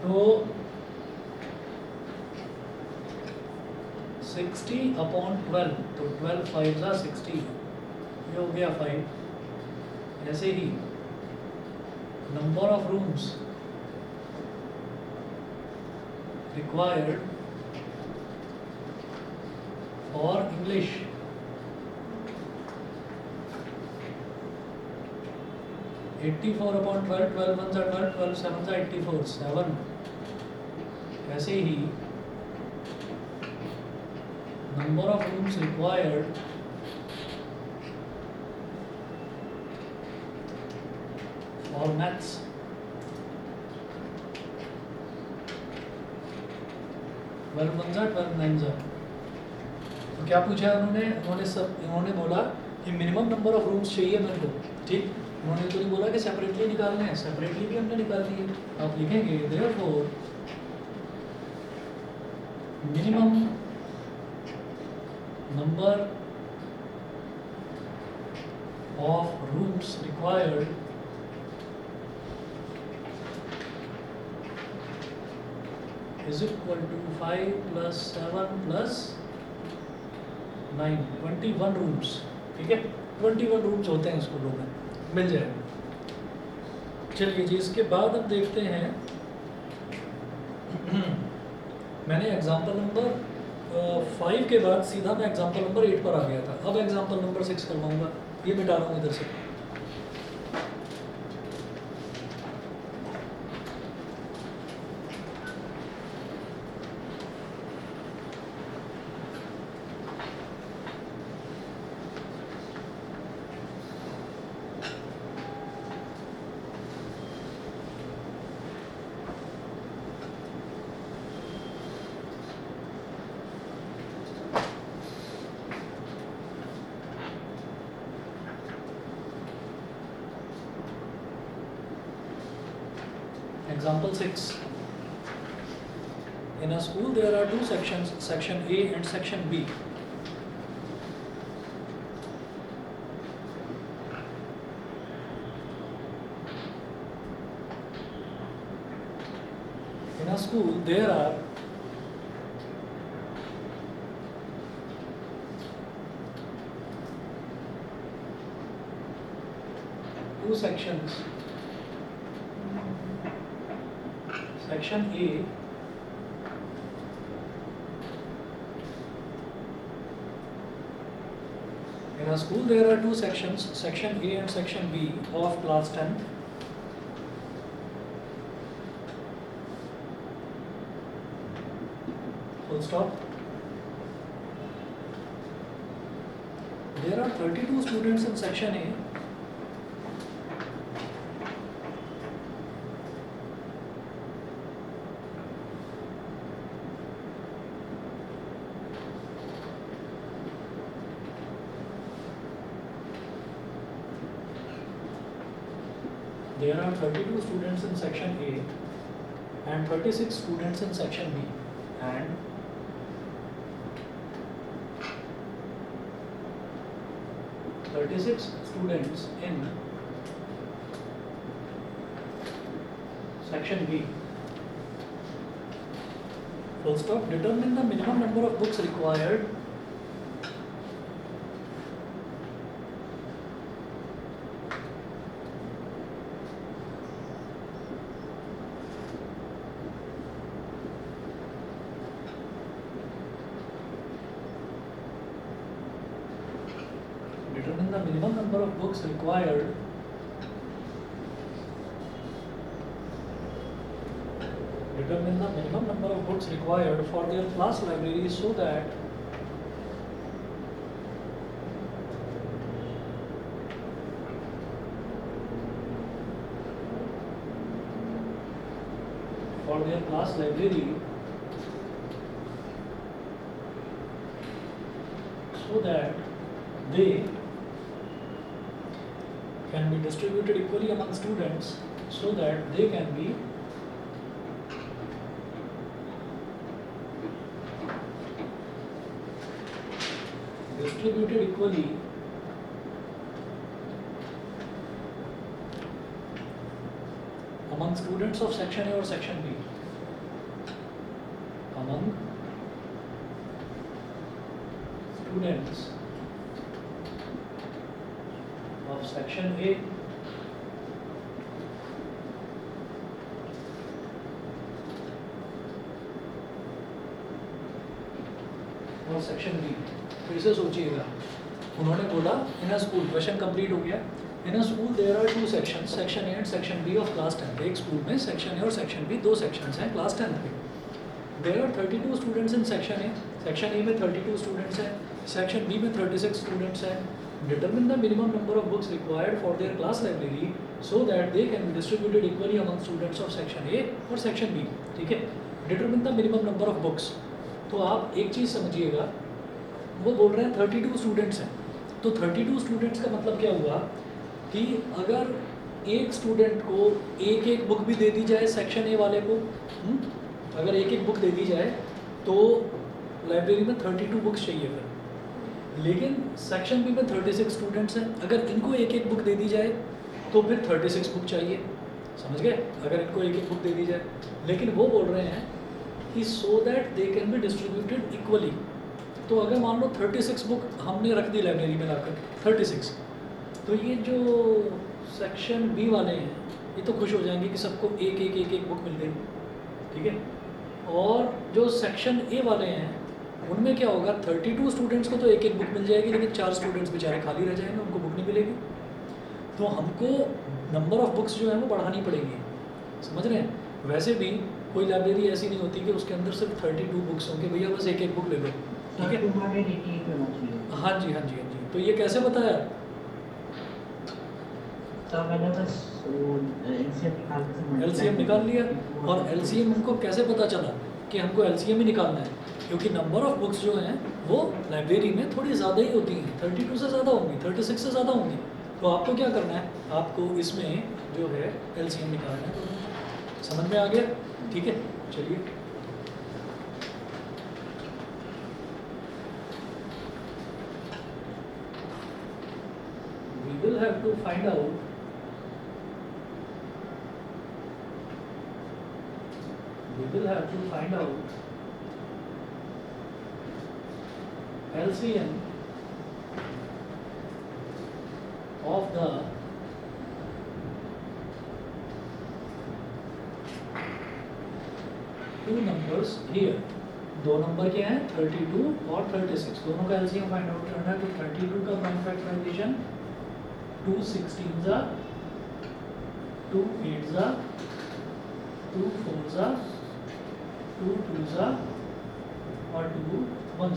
Speaker 1: तो 60/12, तो 12 5 जा 60, ये हो गया 5। ऐसे ही number of rooms required for English, 84/12, 12 1 जा 12, 12 7 जा 84, 7। ऐसे ही number of rooms required for maths, 12 1 जा 12 9 जा। तो क्या पूछा उन्होंने बोला कि मिनिमम नंबर ऑफ रूम्स चाहिए मेरे को, ठीक। उन्होंने तो नहीं बोला कि सेपरेटली निकालने हैं, सेपरेटली भी हमने निकाल दिए। आप लिखेंगे therefore minimum number of rooms required is equal to 5 plus 7 plus 9, 21 rooms, ठीक है। 21 rooms होते हैं स्कूलों में, मिल जाएगा। चलिए जी, इसके बाद अब देखते हैं मैंने एग्जाम्पल नंबर 5 के बाद सीधा मैं एग्जाम्पल नंबर 8 पर आ गया था। अब एग्जाम्पल नंबर 6 करवाऊंगा, ये मिटा रहा हूँ इधर से। Example 6. In a school there are two sections, section A and section B. In a school there are two sections, section A in a school there are two sections, section A and section B of class 10. Full stop. There are 32 students in section A. There are 32 students in section A and 36 students in section B, and students in section B. Full stop. Determine the minimum number of books required determine the minimum number of books required for their class library so that they can be distributed equally among students so that they can be distributed equally among students of section A or section B. Among students of section A और section B. फिर से सोचिएगा, उन्होंने बोला in a school, question complete हो गया। In a school there are two sections, section A and section B of class 10। एक school में सेक्शन ए और सेक्शन बी दो सेक्शंस हैं क्लास 10 के। There are 32 students in section A, section A में 32 students हैं, सेक्शन बी में 36 students हैं। Determine the minimum number of books required for their class library so that they can be distributed equally among students of section A और section B. ठीक है, determine the minimum number of books. तो आप एक चीज़ समझिएगा, वो बोल रहे हैं 32 स्टूडेंट्स हैं, तो 32 स्टूडेंट्स का मतलब क्या हुआ कि अगर एक स्टूडेंट को एक एक बुक भी दे दी जाए सेक्शन ए वाले को, अगर एक एक बुक दे दी जाए तो लाइब्रेरी में 32 बुक्स चाहिए फिर। लेकिन सेक्शन बी में 36 स्टूडेंट्स हैं, अगर इनको एक एक बुक दे दी जाए तो फिर 36 बुक चाहिए। समझ गए, अगर इनको एक एक बुक दे दी जाए। लेकिन वो बोल रहे हैं कि so that they can be distributed equally. तो अगर मान लो 36 बुक हमने रख दी लाइब्रेरी में लाकर 36, तो ये जो सेक्शन बी वाले हैं ये तो खुश हो जाएंगे कि सबको एक एक एक एक बुक मिल गई। ठीक है, और जो सेक्शन ए वाले हैं उनमें क्या होगा, 32 स्टूडेंट्स को तो एक एक बुक मिल जाएगी, लेकिन 4 स्टूडेंट्स बेचारे खाली रह जाएंगे, उनको बुक नहीं मिलेगी। तो हमको नंबर ऑफ बुक्स जो है वो बढ़ानी पड़ेगी। समझ रहे हैं, वैसे भी कोई लाइब्रेरी ऐसी नहीं होती कि उसके अंदर सिर्फ 32 बुक्स होंगे, भैया बस एक एक बुक ले लो। ठीक है, हाँ जी हाँ जी हाँ जी। तो ये कैसे बताया?
Speaker 4: तो मैंने बस
Speaker 1: एलसीएम निकाल लिया। और एलसीएम हमको कैसे पता चला कि हमको एलसीएम ही निकालना है? क्योंकि नंबर ऑफ बुक्स जो हैं वो लाइब्रेरी में थोड़ी ज़्यादा ही होती हैं, 32 से ज़्यादा होंगी, 36 से ज़्यादा होंगी। तो आपको क्या करना है, आपको इसमें जो है एलसीएम निकालना है। समझ में आ गया? ठीक है, चलिए we will have to find out LCM of the two numbers here। दो नंबर क्या है, 32 और 36, दोनों का एलसीएम फाइंड आउट करना है। तो 32 का प्राइम फैक्टराइजेशन 2 16 2 8 2 4 2 2 और 2 1।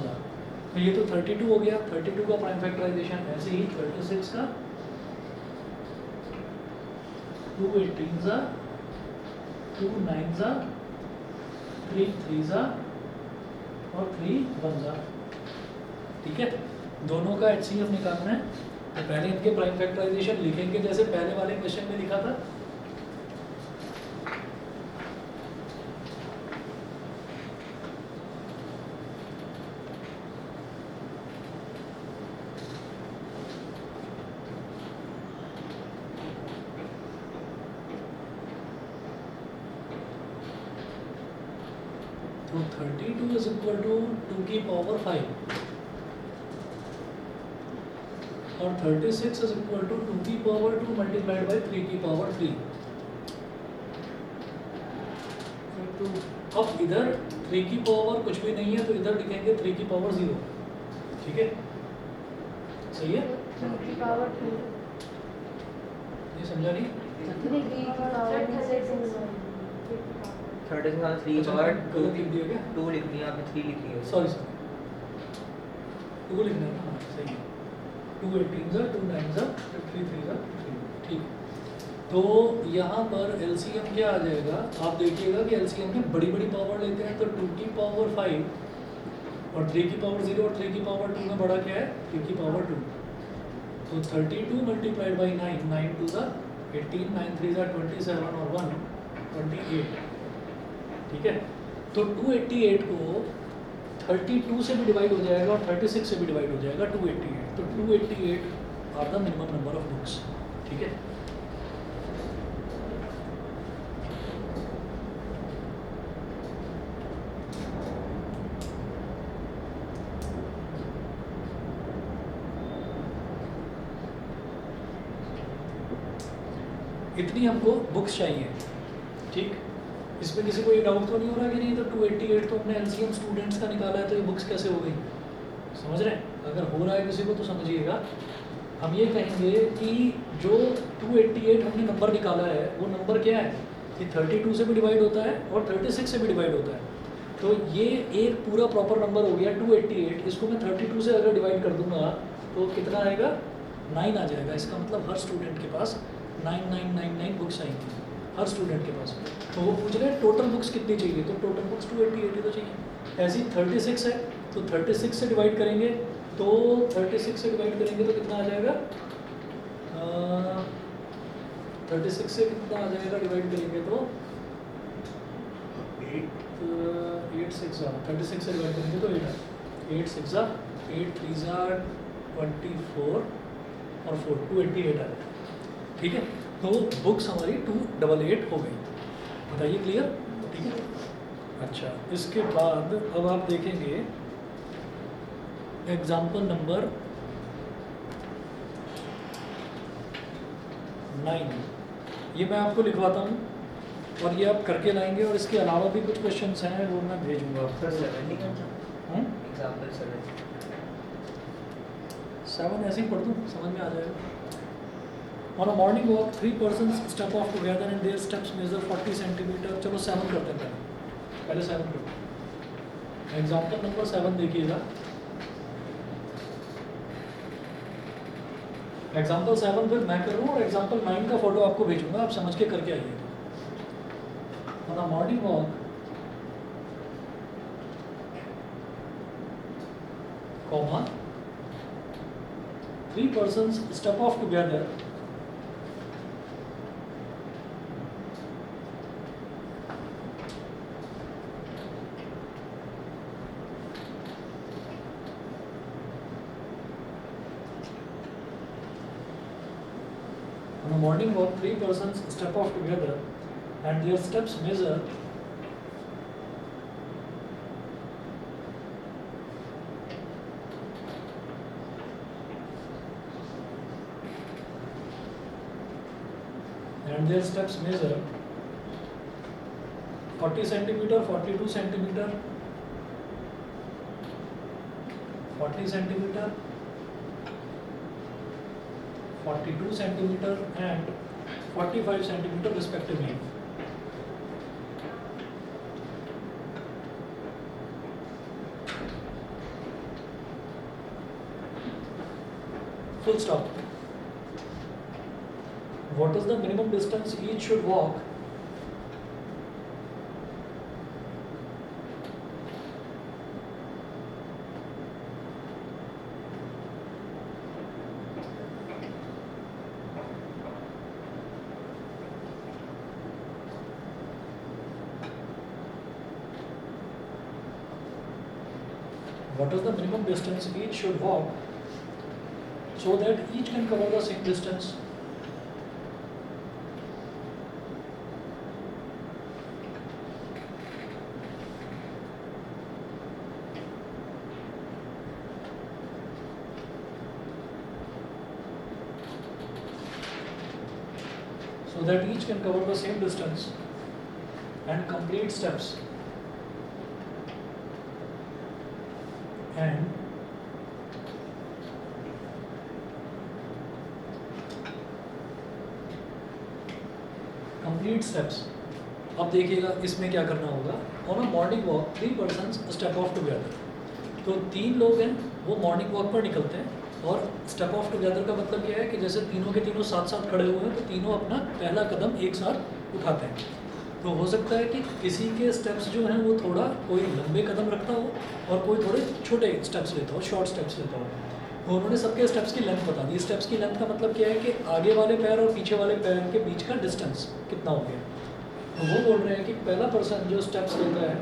Speaker 1: तो ये तो 32 हो गया, 32 का प्राइम फैक्टराइजेशन। ऐसे ही 36 का 2 18 2 9 3 3 और 3 1। ठीक है, दोनों का एचसीएफ निकालना है। तो पहले इनके प्राइम फैक्टराइजेशन लिखेंगे जैसे पहले वाले क्वेश्चन में लिखा था। तो 32 इज इक्वल टू 2 की पावर 5 और 36 इज इक्वल टू 2 की पावर 2 मल्टीप्लाइड बाई 3 की पावर 3। अब इधर 3 की पावर कुछ भी नहीं है, तो इधर लिखेंगे 3 की पावर 0। ठीक है, सही है?
Speaker 3: 2 की पावर 2,
Speaker 1: ये समझा नहीं?
Speaker 3: 3 की पावर
Speaker 2: 36 का 3 पावर 2
Speaker 1: गलत लिख दिया क्या?
Speaker 2: 2 लिख दिया आपने, 3 लिख दिया।
Speaker 1: सॉरी 2 लिखना है ना, हाँ सही है। 2 18 2 9 3 3 3। ठीक, तो यहाँ पर एलसीएम क्या आ जाएगा, आप देखिएगा कि एलसीएम में बड़ी बड़ी पावर लेते हैं। तो 2 की पावर 5 और 3 की पावर 0 और 3 की पावर 2 में बड़ा क्या है, 3 की पावर 2। तो 32 मल्टीप्लाइड बाई 9, 9 2 ज़ा 18 9 3 27 और 1 28, ठीक है। तो 288 को 32 से भी डिवाइड हो जाएगा और 36 से भी डिवाइड हो जाएगा 288। तो 288 are the minimum number of books, ठीक है। इतनी हमको बुक्स चाहिए, ठीक। इसमें किसी को ये डाउट तो नहीं हो रहा कि नहीं तो 288 तो अपने एलसीएम स्टूडेंट्स का निकाला है, तो ये बुक्स कैसे हो गई? समझ रहे हैं? अगर हो रहा है किसी को तो समझिएगा। हम ये कहेंगे कि जो 288 हमने नंबर निकाला है वो नंबर क्या है कि 32 से भी डिवाइड होता है और 36 से भी डिवाइड होता है। तो ये एक पूरा प्रॉपर नंबर हो गया 288। इसको मैं 32 से अगर डिवाइड कर दूंगा तो कितना आएगा? 9 आ जाएगा। इसका मतलब हर स्टूडेंट के पास 9999 बुक्स आएंगी, हर स्टूडेंट के पास। तो वो पूछ रहे हैं टोटल बुक्स कितनी चाहिए, तो टोटल बुक्स 288 तो चाहिए। ऐसी 36 है तो 36 से डिवाइड करेंगे, तो 36 से डिवाइड करेंगे तो कितना आ जाएगा? 36 से कितना आ जाएगा डिवाइड करेंगे तो 8 6 36 से डिवाइड करेंगे तो 8 6 8 3 24 और 4 288 आ जाएगा, ठीक है। तो बुक्स हमारी 288 हो गई। बताइए क्लियर? ठीक है। अच्छा, इसके बाद अब आप देखेंगे एग्जाम्पल नंबर 9। ये मैं आपको लिखवाता हूँ और ये आप करके लाएंगे, और इसके अलावा भी कुछ क्वेश्चंस हैं वो मैं भेजूंगा आपको। 7 ऐसे ही पढ़ दूँ, समझ में आ जाएगा। On a morning walk, 3 persons step off together and their steps measure 40 centimeter। चलो 7 करते हैं पहले 7 करते हैं। एग्जाम्पल नंबर 7 देखिएगा। एग्जाम्पल 7 फिर मैं करूँ और एग्जाम्पल 9 का फोटो आपको भेजूंगा, आप समझ के करके आइएगा। On a morning walk, comma 3 persons step off together on a morning walk, 3 persons step off together and their steps measure 40 centimeter, 42 centimeter, 40 centimeter, 42 centimeter and 45 centimeter respectively. Full stop. What is the minimum distance each should walk so that each can cover the same distance? So that each can cover the same distance and complete steps and complete steps. अब देखिएगा इसमें क्या करना होगा। On a morning walk 3 persons step of together. तो 3 लोग हैं वो मॉर्निंग वॉक पर निकलते हैं, और स्टेप ऑफ टुगेदर का मतलब क्या है कि जैसे तीनों के तीनों साथ साथ खड़े हुए हैं तो तीनों अपना पहला कदम एक साथ उठाते हैं। तो हो सकता है कि किसी के स्टेप्स जो हैं वो थोड़ा कोई लंबे कदम रखता हो और कोई थोड़े छोटे स्टेप्स लेता हो, शॉर्ट स्टेप्स लेता हो। तो उन्होंने सबके स्टेप्स की लेंथ बता दी। स्टेप्स की लेंथ का मतलब क्या है कि आगे वाले पैर और पीछे वाले पैर के बीच का डिस्टेंस कितना हो गया। तो वो बोल रहे हैं कि पहला पर्सन जो स्टेप्स लेता है,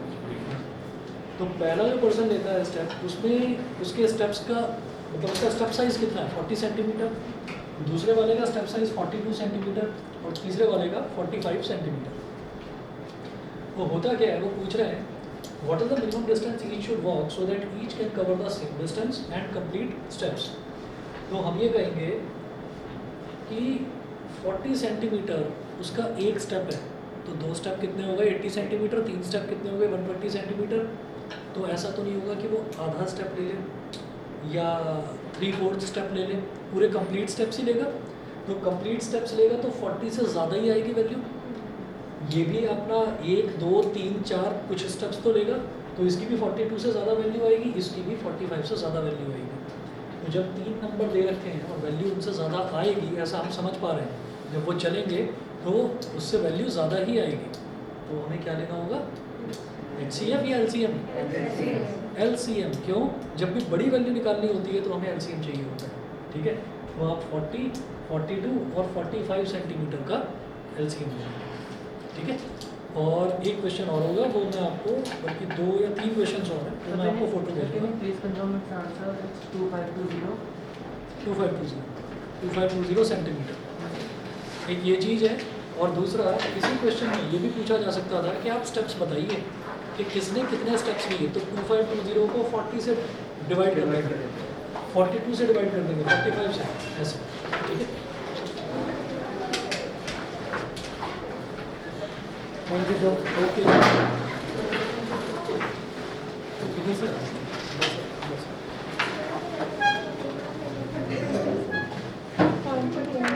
Speaker 1: तो पहला जो पर्सन लेता है स्टेप, उसमें उसके स्टेप्स का मतलब उसका स्टेप साइज़ कितना है 40 सेंटीमीटर, दूसरे वाले का स्टेप साइज़ 42 सेंटीमीटर और तीसरे वाले का 45 सेंटीमीटर। वो होता क्या है, वो पूछ रहे हैं what is the minimum distance each should walk so that each can cover the same distance and complete steps. तो हम ये कहेंगे कि 40 सेंटीमीटर उसका एक स्टेप है, तो दो स्टेप कितने हो गए 80 सेंटीमीटर, तीन स्टेप कितने हो गए 120 सेंटीमीटर। तो ऐसा तो नहीं होगा कि वो आधा स्टेप ले ले या 3/4 स्टेप ले ले, पूरे कंप्लीट स्टेप्स ही लेगा। तो कंप्लीट स्टेप्स लेगा तो 40 से ज़्यादा ही आएगी वैल्यू। ये भी अपना 1 2 3 4 कुछ स्टेप्स तो लेगा, तो इसकी भी 42 से ज़्यादा वैल्यू आएगी, इसकी भी 45 से ज़्यादा वैल्यू आएगी। तो जब 3 नंबर दे रखे हैं और वैल्यू उनसे ज़्यादा आएगी, ऐसा हम समझ पा रहे हैं, जब वो चलेंगे तो उससे वैल्यू ज़्यादा ही आएगी। तो हमें क्या लेना होगा, HCF या LCM? LCM। क्यों? जब भी बड़ी वैल्यू निकालनी होती है तो हमें LCM चाहिए होता है। ठीक है, तो आप 40, 42 और 45 सेंटीमीटर का LCM लेंगे। ठीक है, और एक क्वेश्चन और होगा, वो मैं आपको, बल्कि 2 या 3 क्वेश्चन और हैं, तो मैं आपको फोटो भेज दूँगा।
Speaker 2: Please confirm its answer. It's 2520.
Speaker 1: 2520 centimetre. एक ये चीज़ है, और दूसरा इसी क्वेश्चन में ये भी पूछा जा सकता था कि आप स्टेप्स बताइए कि किसने कितने स्टेप्स लिए। तो 2520 को 40 से डिवाइड कर देंगे, 42 से डिवाइड कर देंगे, 45 से, ऐसे। ठीक है, थैंक यू सर। ओके, ठीक है सर।